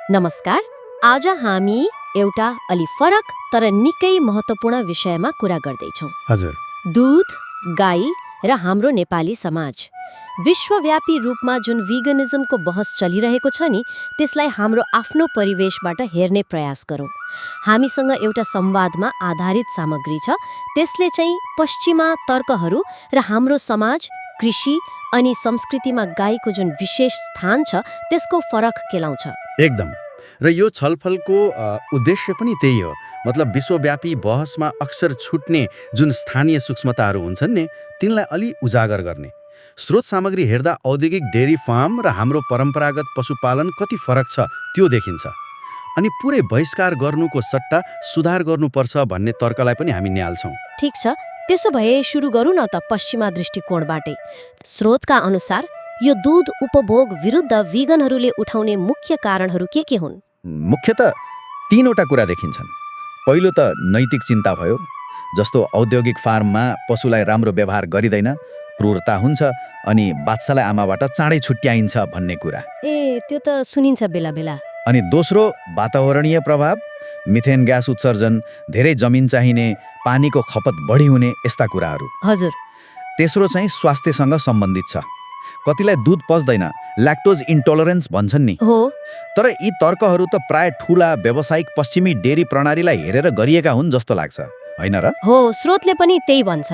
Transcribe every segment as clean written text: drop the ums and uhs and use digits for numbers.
नमस्कार। आज हामी एउटा अलि फरक तर निकै महत्त्वपूर्ण विषयमा कुरा गर्दैछौँ। हजुर। दूध, गाई र हाम्रो नेपाली समाज। विश्वव्यापी रूपमा जुन भिगनिजमको बहस चलिरहेको छ नि, त्यसलाई हाम्रो आफ्नो परिवेशबाट हेर्ने प्रयास गरौँ। हामीसँग एउटा संवादमा आधारित सामग्री छ। त्यसले चाहिँ पश्चिमा तर्कहरू र हाम्रो समाज, कृषि अनि संस्कृतिमा गाईको जुन विशेष स्थान छ त्यसको फरक केलाउँछ। एकदम। र यो छलफलको उद्देश्य पनि त्यही हो। मतलब विश्वव्यापी बहसमा अक्सर छुट्ने जुन स्थानीय सूक्ष्मताहरू हुन्छन् नि, तिनलाई अलि उजागर गर्ने। स्रोत सामग्री हेर्दा औद्योगिक डेरी फार्म र हाम्रो परम्परागत पशुपालन कति फरक छ त्यो देखिन्छ। अनि पुरै बहिष्कार गर्नुको सट्टा सुधार गर्नुपर्छ भन्ने तर्कलाई पनि हामी निहाल्छौँ। ठिक छ, त्यसो भए सुरु गरौँ न त पश्चिमा दृष्टिकोणबाटै। स्रोतका अनुसार यो दूध उपभोग विरुद्ध भिगनहरूले उठाउने मुख्य कारणहरू के हुन्? मुख्यतः तीनवटा कुरा देखिन्छन्। पहिलो त नैतिक चिन्ता भयो, जस्तो औद्योगिक फार्ममा पशुलाई राम्रो व्यवहार गरिँदैन, क्रूरता हुन्छ अनि बाच्छालाई आमाबाट चाँडै छुट्याइन्छ भन्ने कुरा। त्यो त सुनिन्छ बेला बेला। अनि दोस्रो वातावरणीय प्रभाव, मिथेन ग्यास उत्सर्जन, धेरै जमिन चाहिने, पानीको खपत बढी हुने यस्ता कुराहरू। हजुर। तेस्रो चाहिँ स्वास्थ्यसँग सम्बन्धित छ। कतिलाई दूध पच्दैन, ल्याक्टोज इन्टोलरेन्स भन्छन् नि। हो। तर यी तर्कहरू त प्राय ठूला व्यावसायिक पश्चिमी डेरी प्रणालीलाई हेरेर गरिएका हुन् जस्तो लाग्छ, होइन र? हो, स्रोतले पनि त्यही भन्छ।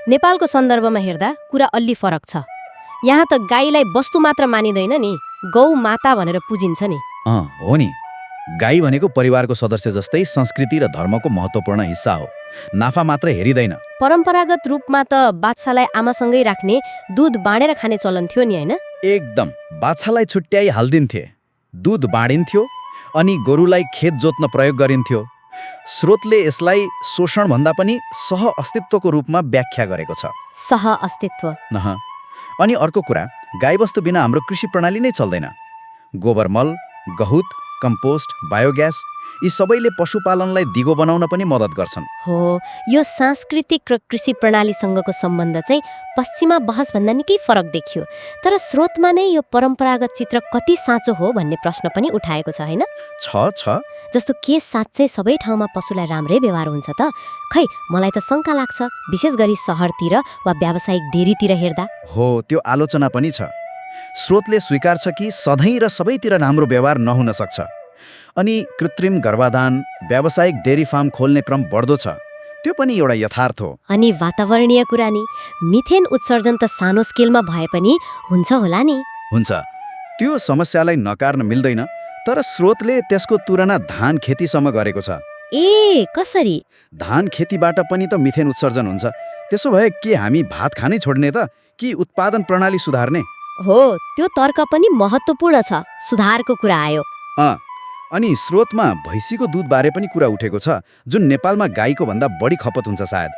नेपालको सन्दर्भमा हेर्दा कुरा अलि फरक छ। यहाँ त गाईलाई वस्तु मात्र मानिँदैन नि, गौ माता भनेर पुजिन्छ नि। हो नि। गाई भनेको परिवारको सदस्य जस्तै संस्कृति र धर्मको महत्त्वपूर्ण हिस्सा हो। नाफा मात्र हेरिँदैन। परम्परागत रूपमा त बाच्छालाई आमासँगै राख्ने, दूध बाँडेर खाने चलन थियो नि, होइन? एकदम। बाछालाई छुट्याइ हाल्दिन्थे, दूध बाँडिन्थ्यो अनि गोरुलाई खेत जोत्न प्रयोग गरिन्थ्यो। स्रोतले यसलाई शोषण भन्दा पनि सह अस्तित्वको रूपमा व्याख्या गरेको छ। सह अस्तित्व। अनि अर्को कुरा, गाईवस्तु बिना हाम्रो कृषि प्रणाली नै चल्दैन। गोबर मल, गहुत, कम्पोस्ट, बायोग्यास यी सबैले पशुपालनलाई दिगो बनाउन पनि मद्दत गर्छन्। हो, यो सांस्कृतिक र कृषि प्रणालीसँगको सम्बन्ध चाहिँ पश्चिमा बहसभन्दा निकै फरक देखियो। तर स्रोतमा नै यो परम्परागत चित्र कति साँचो हो भन्ने प्रश्न पनि उठाएको छ, होइन? छ। जस्तो के साँच्चै सबै ठाउँमा पशुलाई राम्रै व्यवहार हुन्छ त? खै, मलाई त शङ्का लाग्छ, विशेष गरी सहरतिर वा व्यावसायिक डेरीतिर हेर्दा। हो, त्यो आलोचना पनि छ। स्रोतले स्वीकार्छ कि सधैँ र सबैतिर राम्रो व्यवहार नहुन सक्छ। अनि कृत्रिम गर्भाधान, व्यावसायिक डेरी फार्म खोल्ने क्रम बढ्दो छ, त्यो पनि एउटा यथार्थ हो। अनि वातावरणीय कुरा नि, मिथेन उत्सर्जन त सानो स्केलमा भए पनि हुन्छ होला नि? हुन्छ, त्यो समस्यालाई नकार्न मिल्दैन। तर स्रोतले त्यसको तुलना धान खेतीसँग गरेको छ। कसरी? धान खेतीबाट पनि त मिथेन उत्सर्जन हुन्छ। त्यसो भए के हामी भात खानै छोड्ने त, कि उत्पादन प्रणाली सुधार्ने? हो, त्यो तर्क पनि महत्त्वपूर्ण छ। सुधारको कुरा आयो। अनि स्रोतमा भैँसीको दूधबारे पनि कुरा उठेको छ, जुन नेपालमा गाईको भन्दा बढी खपत हुन्छ सायद।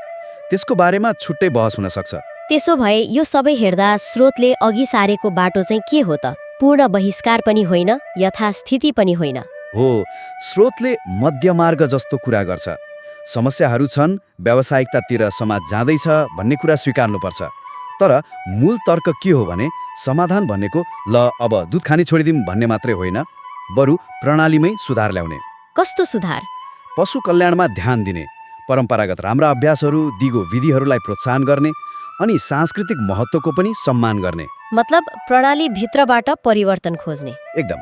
त्यसको बारेमा छुट्टै बहस हुन सक्छ। त्यसो भए यो सबै हेर्दा स्रोतले अघि सारेको बाटो चाहिँ के हो त? पूर्ण बहिष्कार पनि होइन, यथास्थिति पनि होइन। हो, स्रोतले मध्यमार्ग जस्तो कुरा गर्छ। समस्याहरू छन्, व्यावसायिकतातिर समाज जाँदैछ भन्ने कुरा स्वीकार्नुपर्छ। तर मूल तर्क के हो भने समाधान भनेको ल अब दूध खाने छोडिदिउँ भन्ने मात्रै होइन, बरु प्रणालीमै सुधार ल्याउने। कस्तो सुधार? पशु कल्याणमा ध्यान दिने, परम्परागत राम्रा अभ्यासहरू, दिगो विधिहरूलाई प्रोत्साहन गर्ने अनि सांस्कृतिक महत्त्वको पनि सम्मान गर्ने। मतलब प्रणाली भित्रबाट परिवर्तन खोज्ने। एकदम।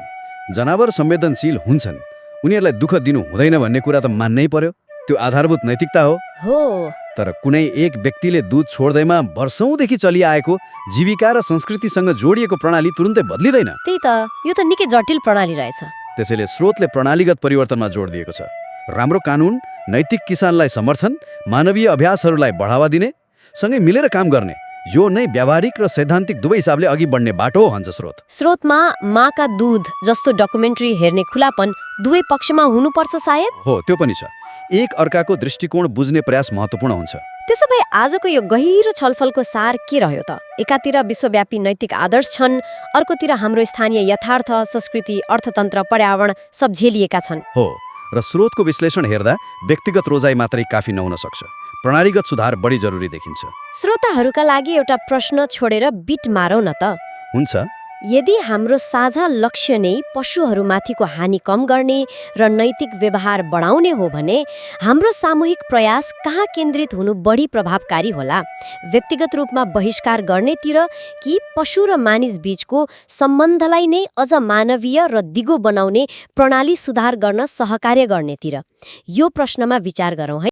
जनावर संवेदनशील हुन्छन्, उनीहरूलाई दुःख दिनु हुँदैन भन्ने कुरा त मान्नै पर्यो। त्यो आधारभूत नैतिकता हो। तर कुनै एक व्यक्तिले दूध छोड्दैमा वर्षौंदेखि चलिआएको जीविका र संस्कृतिसँग जोडिएको प्रणाली तुरुन्तै बदलिँदैन। त्यही त, यो त निकै जटिल प्रणाली रहेछ। त्यसैले स्रोतले प्रणालीगत परिवर्तनमा जोड दिएको छ। राम्रो कानुन, नैतिक किसानलाई समर्थन, मानवीय अभ्यासहरूलाई बढावा दिने, सँगै मिलेर काम गर्ने, यो नै व्यावहारिक र सैद्धान्तिक दुवै हिसाबले अघि बढ्ने बाटो हो भन्छ स्रोत। स्रोतमा माका दूध जस्तो डकुमेन्ट्री हेर्ने खुलापन दुवै पक्षमा हुनुपर्छ सायद? हो, त्यो पनि छ। एक अर्काको दृष्टिकोण बुझ्ने प्रयास महत्त्वपूर्ण हुन्छ। त्यसो भए आजको यो गहिरो छलफलको सार के रह्यो त? एकातिर विश्वव्यापी नैतिक आदर्श छन्, अर्कोतिर हाम्रो स्थानीय यथार्थ, संस्कृति, अर्थतन्त्र, पर्यावरण सब झेलिएका छन्। हो, र स्रोतको विश्लेषण हेर्दा व्यक्तिगत रोजाइ मात्रै काफी नहुन सक्छ। प्रणालीगत सुधार बढी जरुरी देखिन्छ। श्रोताहरूका लागि एउटा प्रश्न छोडेर बिट मारौँ न त। हुन्छ। यदि हाम्रो साझा लक्ष्य नै पशुहरूमाथिको हानि कम गर्ने र नैतिक व्यवहार बढाउने हो भने हाम्रो सामूहिक प्रयास कहाँ केन्द्रित हुनु बढी प्रभावकारी होला? व्यक्तिगत रूपमा बहिष्कार गर्नेतिर कि पशु र मानिस बीचको सम्बन्धलाई नै अझ मानवीय र दिगो बनाउने प्रणाली सुधार गर्न सहकार्य गर्नेतिर? यो प्रश्नमा विचार गरौँ है।